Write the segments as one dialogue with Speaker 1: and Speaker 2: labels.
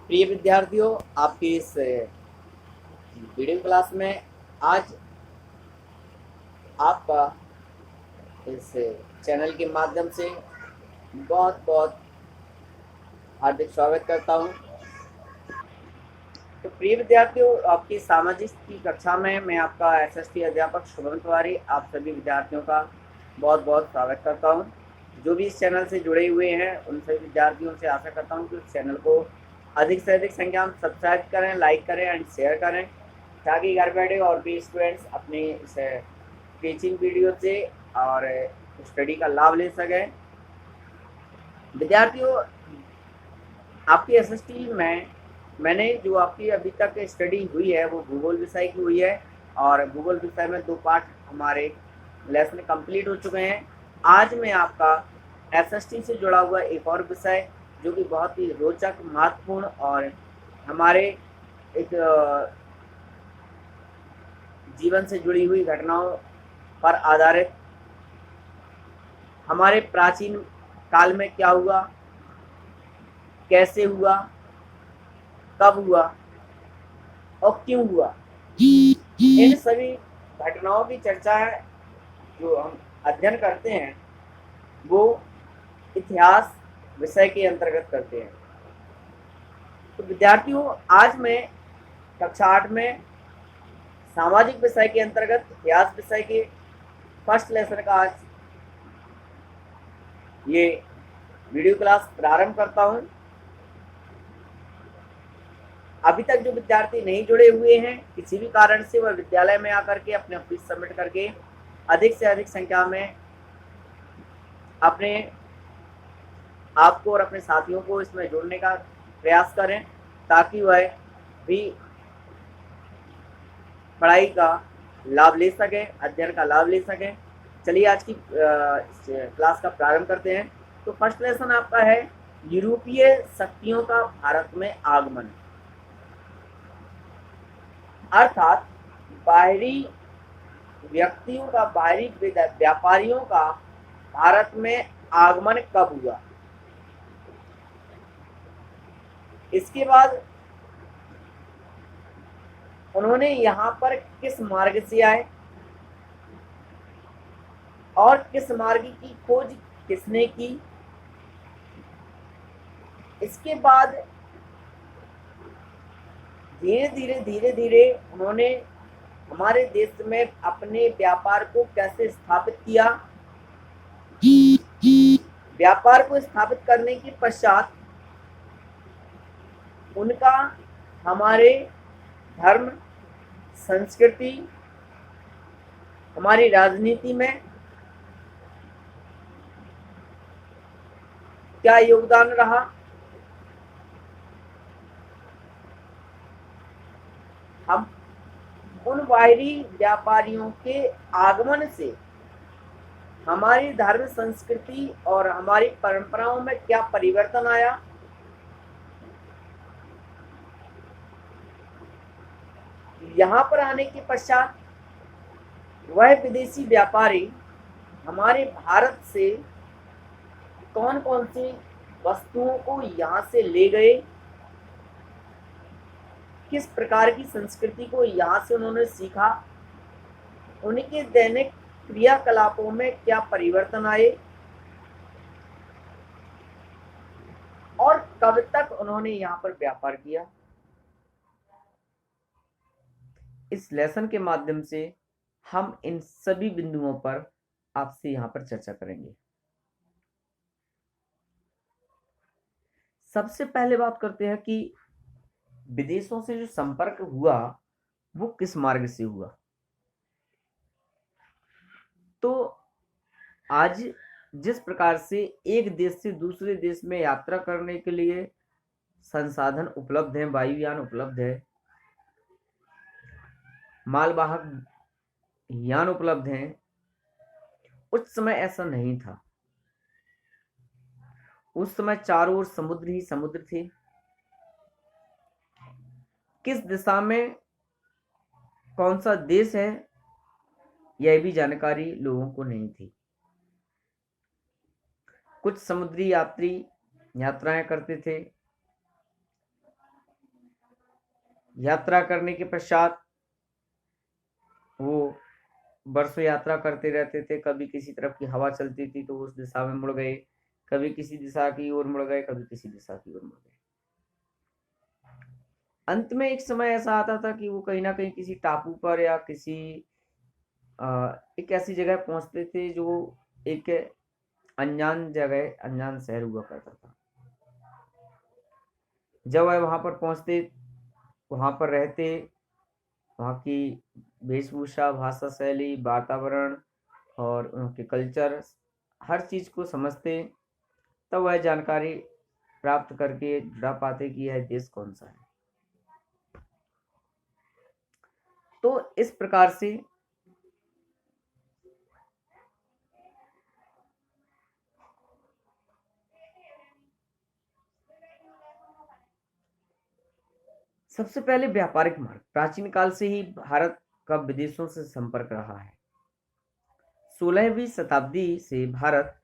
Speaker 1: प्रिय विद्यार्थियों, आपकी इस वीडियो क्लास में आज आपका इस चैनल के माध्यम से बहुत बहुत हार्दिक स्वागत करता हूं। तो प्रिय विद्यार्थियों, आपकी सामाजिक की कक्षा में मैं आपका एसएसटी अध्यापक शुभम तिवारी आप सभी विद्यार्थियों का बहुत बहुत स्वागत करता हूं। जो भी इस चैनल से जुड़े हुए हैं उन सभी विद्यार्थियों से आशा करता हूं कि उस चैनल को अधिक से अधिक संख्या में सब्सक्राइब करें, लाइक करें एंड शेयर करें, ताकि घर बैठे और भी स्टूडेंट्स अपनी इस टीचिंग वीडियो से और स्टडी का लाभ ले सकें। विद्यार्थियों, आपकी एसएसटी में मैंने जो आपकी अभी तक स्टडी हुई है वो भूगोल विषय की हुई है, और भूगोल विषय में 2 पार्ट हमारे लेसन कंप्लीट हो चुके हैं। आज मैं आपका एसएसटी से जुड़ा हुआ एक और विषय, जो कि बहुत ही रोचक, महत्वपूर्ण और हमारे एक जीवन से जुड़ी हुई घटनाओं पर आधारित, हमारे प्राचीन काल में क्या हुआ, कैसे हुआ, कब हुआ और क्यों हुआ, इन सभी घटनाओं की चर्चा है जो हम अध्ययन करते हैं वो इतिहास विषय के अंतर्गत करते हैं। तो विद्यार्थियों, आज मैं कक्षा 8 में सामाजिक विषय के अंतर्गत इतिहास विषय के फर्स्ट लेसन का आज ये वीडियो क्लास प्रारंभ करता हूं। अभी तक जो विद्यार्थी नहीं जुड़े हुए हैं, किसी भी कारण से वह विद्यालय में आकर के अपने फीस सबमिट करके अधिक से अधिक संख्या में अपने आपको और अपने साथियों को इसमें जोड़ने का प्रयास करें, ताकि वह भी पढ़ाई का लाभ ले सकें, अध्ययन का लाभ ले सकें। चलिए आज की क्लास का प्रारंभ करते हैं। तो फर्स्ट लेसन आपका है यूरोपीय शक्तियों का भारत में आगमन, अर्थात बाहरी व्यक्तियों का, बाहरी व्यापारियों का भारत में आगमन कब हुआ। इसके बाद उन्होंने यहाँ पर किस मार्ग से आए और किस मार्ग की खोज किसने की। इसके बाद धीरे धीरे उन्होंने हमारे देश में अपने व्यापार को कैसे स्थापित किया। व्यापार को स्थापित करने के पश्चात उनका हमारे धर्म, संस्कृति, हमारी राजनीति में क्या योगदान रहा। हम उन बाहरी व्यापारियों के आगमन से हमारी धर्म, संस्कृति और हमारी परंपराओं में क्या परिवर्तन आया, यहाँ पर आने के पश्चात वह विदेशी व्यापारी हमारे भारत से कौन कौन सी वस्तुओं को यहाँ से ले गए, किस प्रकार की संस्कृति को यहाँ से उन्होंने सीखा, उनके दैनिक क्रियाकलापों में क्या परिवर्तन आए और कब तक उन्होंने यहाँ पर व्यापार किया। इस लेसन के माध्यम से हम इन सभी बिंदुओं पर आपसे यहाँ पर चर्चा करेंगे। सबसे पहले बात करते हैं कि विदेशों से जो संपर्क हुआ वो किस मार्ग से हुआ। तो आज जिस प्रकार से एक देश से दूसरे देश में यात्रा करने के लिए संसाधन उपलब्ध हैं, वायुयान उपलब्ध है, मालवाहक यान उपलब्ध हैं, उस समय ऐसा नहीं था। उस समय चारों ओर समुद्र ही समुद्र थे। किस दिशा में कौन सा देश है यह भी जानकारी लोगों को नहीं थी। कुछ समुद्री यात्री यात्राएं करते थे, यात्रा करने के पश्चात वो बरसों यात्रा करते रहते थे। कभी किसी तरफ की हवा चलती थी तो उस दिशा में मुड़ गए, कभी किसी दिशा की ओर मुड़ गए, कभी किसी दिशा की ओर मुड़ गए। अंत में एक समय ऐसा आता था कि वो कहीं ना कहीं किसी टापू पर या किसी एक ऐसी जगह पहुंचते थे जो एक अनजान जगह, अनजान शहर हुआ करता था। जब वह वहां पर पहुंचते, वहां पर रहते, वहाँ की वेशभूषा, भाषा शैली, वातावरण और उनके कल्चर, हर चीज को समझते, तब वह जानकारी प्राप्त करके ढूंढ पाते कि यह देश कौन सा है। तो इस प्रकार से सबसे पहले व्यापारिक मार्ग। प्राचीन काल से ही भारत का विदेशों से संपर्क रहा है। 16वीं शताब्दी से भारत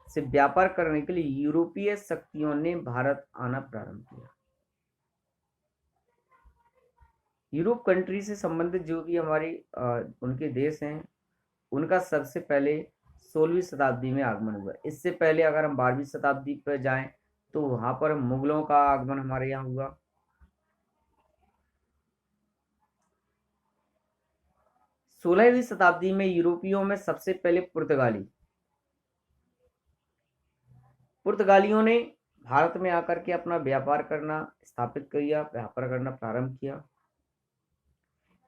Speaker 1: से व्यापार करने के लिए यूरोपीय शक्तियों ने भारत आना प्रारंभ किया। यूरोप कंट्री से संबंधित जो भी हमारी उनके देश हैं, उनका सबसे पहले 16वीं शताब्दी में आगमन हुआ। इससे पहले अगर हम 12वीं शताब्दी पर जाएं तो वहां पर मुगलों का आगमन हमारे यहाँ हुआ। 16वीं शताब्दी में यूरोपियों में सबसे पहले पुर्तगालियों ने भारत में आकर के अपना व्यापार करना स्थापित किया, व्यापार करना प्रारंभ किया।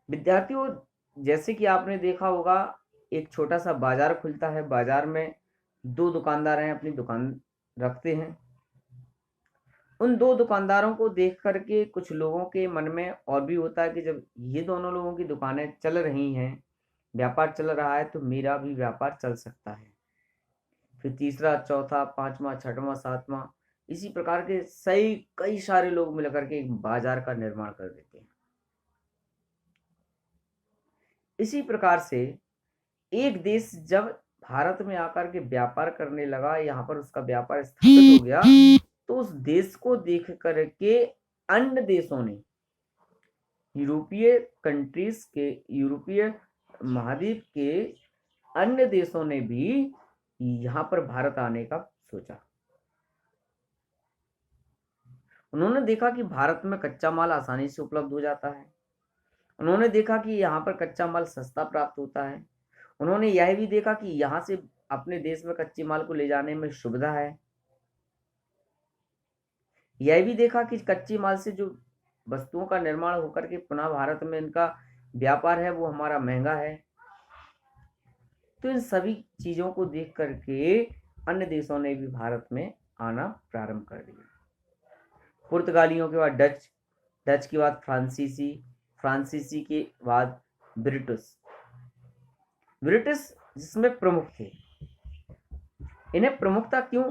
Speaker 1: विद्यार्थियों, जैसे कि आपने देखा होगा, एक छोटा सा बाजार खुलता है, बाजार में दो दुकानदार हैं, अपनी दुकान रखते हैं। उन दो दुकानदारों को देख करके कुछ लोगों के मन में और भी होता है कि जब ये दोनों लोगों की दुकानें चल रही हैं, व्यापार चल रहा है, तो मेरा भी व्यापार चल सकता है। फिर तीसरा, चौथा, पांचवा, छठवां, सातवां, इसी प्रकार के कई सारे लोग मिलकर के एक बाजार का निर्माण कर देते हैं। इसी प्रकार से एक देश जब भारत में आकर के व्यापार करने लगा, यहाँ पर उसका व्यापार स्थापित हो गया, तो उस देश को देख करके अन्य देशों ने, यूरोपीय कंट्रीज के, यूरोपीय महाद्वीप के अन्य देशों ने भी यहाँ पर भारत आने का सोचा। उन्होंने देखा कि भारत में कच्चा माल आसानी से उपलब्ध हो जाता है। उन्होंने देखा कि यहाँ पर कच्चा माल सस्ता प्राप्त होता है। उन्होंने यह भी देखा कि यहाँ से अपने देश में कच्चे माल को ले जाने में सुविधा है। यह भी देखा कि कच्चे माल से जो वस्तुओं का निर्माण होकर के पुनः भारत में इनका व्यापार है वो हमारा महंगा है। तो इन सभी चीजों को देख करके अन्य देशों ने भी भारत में आना प्रारंभ कर दिया। पुर्तगालियों के बाद डच, डच के बाद फ्रांसीसी, फ्रांसीसी के बाद ब्रिटिश, ब्रिटिश जिसमें प्रमुख थे। इन्हें प्रमुखता क्यों?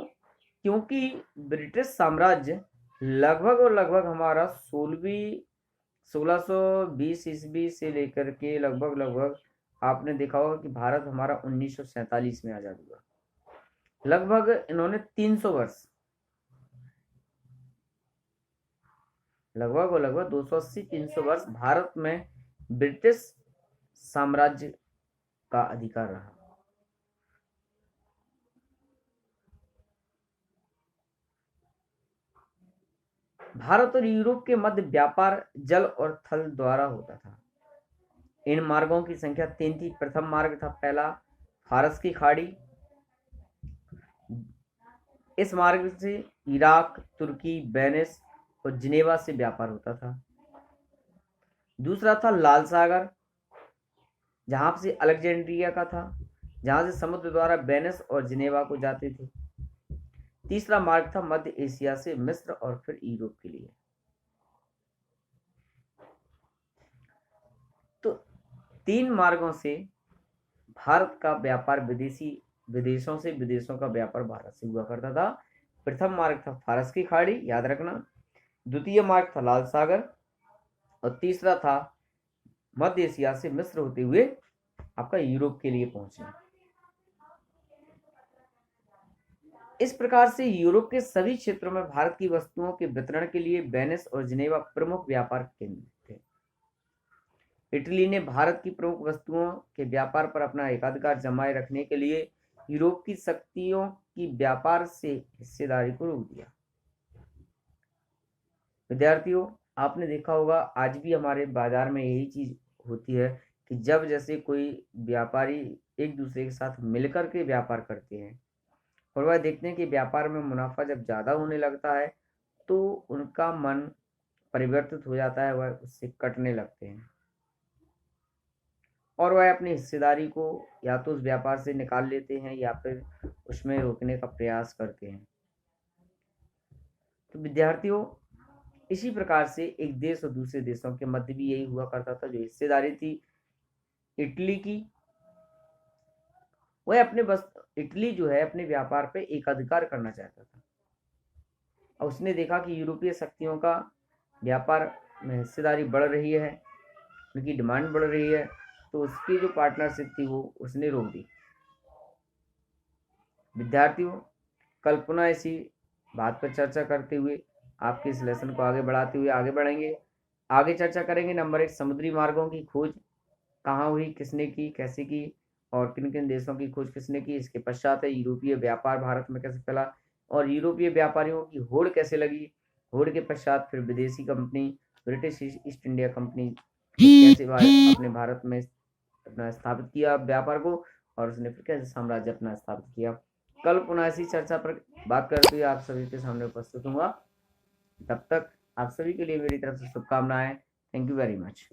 Speaker 1: क्योंकि ब्रिटिश साम्राज्य लगभग हमारा 1620 ईस्वी से लेकर के लगभग आपने देखा होगा कि भारत हमारा 1947 में आजाद हुआ। लगभग इन्होंने 300 वर्ष, लगभग 280-300 वर्ष भारत में ब्रिटिश साम्राज्य का अधिकार रहा। भारत और यूरोप के मध्य व्यापार जल और थल द्वारा होता था। इन मार्गों की संख्या 3 थी। प्रथम मार्ग था पहला फारस की खाड़ी। इस मार्ग से इराक, तुर्की, वेनिस और जिनेवा से व्यापार होता था। दूसरा था लाल सागर, जहां से अलेक्जेंड्रिया का था, जहां से समुद्र द्वारा वेनिस और जिनेवा को जाते थे। तीसरा मार्ग था मध्य एशिया से मिस्र और फिर यूरोप के लिए। तो 3 मार्गों से भारत का व्यापार विदेशों से विदेशों का व्यापार भारत से हुआ करता था। प्रथम मार्ग था फारस की खाड़ी, याद रखना। द्वितीय मार्ग था लाल सागर और तीसरा था मध्य एशिया से मिस्र होते हुए आपका यूरोप के लिए पहुंचे। इस प्रकार से यूरोप के सभी क्षेत्रों में भारत की वस्तुओं के वितरण के लिए वेनिस और जिनेवा प्रमुख व्यापार केंद्र थे। इटली ने भारत की प्रमुख वस्तुओं के व्यापार पर अपना एकाधिकार जमाए रखने के लिए यूरोप की शक्तियों की व्यापार से हिस्सेदारी को रोक दिया। विद्यार्थियों, आपने देखा होगा आज भी हमारे बाजार में यही चीज होती है कि जब जैसे कोई व्यापारी एक दूसरे के साथ मिलकर के व्यापार करते हैं और वह देखते हैं कि व्यापार में मुनाफा जब ज्यादा होने लगता है तो उनका मन परिवर्तित हो जाता है, वह उससे कटने लगते हैं और वह अपनी हिस्सेदारी को या तो उस व्यापार से निकाल लेते हैं या फिर उसमें रोकने का प्रयास करते हैं। तो विद्यार्थियों, इसी प्रकार से एक देश और दूसरे देशों के मध्य भी यही हुआ करता था। जो हिस्सेदारी थी इटली की, वह इटली जो है अपने व्यापार पे एकाधिकार करना चाहता था और उसने देखा कि यूरोपीय शक्तियों का व्यापार में हिस्सेदारी बढ़ रही है, उनकी डिमांड बढ़ रही है, तो उसकी जो पार्टनरशिप थी वो उसने रोक दी। विद्यार्थियों, कल पुनः इसी बात पर चर्चा करते हुए आपके इस लेसन को आगे बढ़ाते हुए आगे बढ़ेंगे। आगे चर्चा करेंगे नंबर 1, समुद्री मार्गों की खोज कहाँ हुई, किसने की, कैसे की और किन किन देशों की खोज किसने की। इसके पश्चात है यूरोपीय व्यापार भारत में कैसे फैला और यूरोपीय व्यापारियों की होड़ कैसे लगी। होड़ के पश्चात फिर विदेशी company British east India company कैसे अपने भारत में अपना स्थापित किया व्यापार को और उसने फिर कैसे साम्राज्य अपना स्थापित किया। कल पुनः इसी चर्चा पर बात करते हुए आप सभी के सामने उपस्थित हूँगा। तब तक आप सभी के लिए मेरी तरफ से शुभकामनाएं। Thank you very much.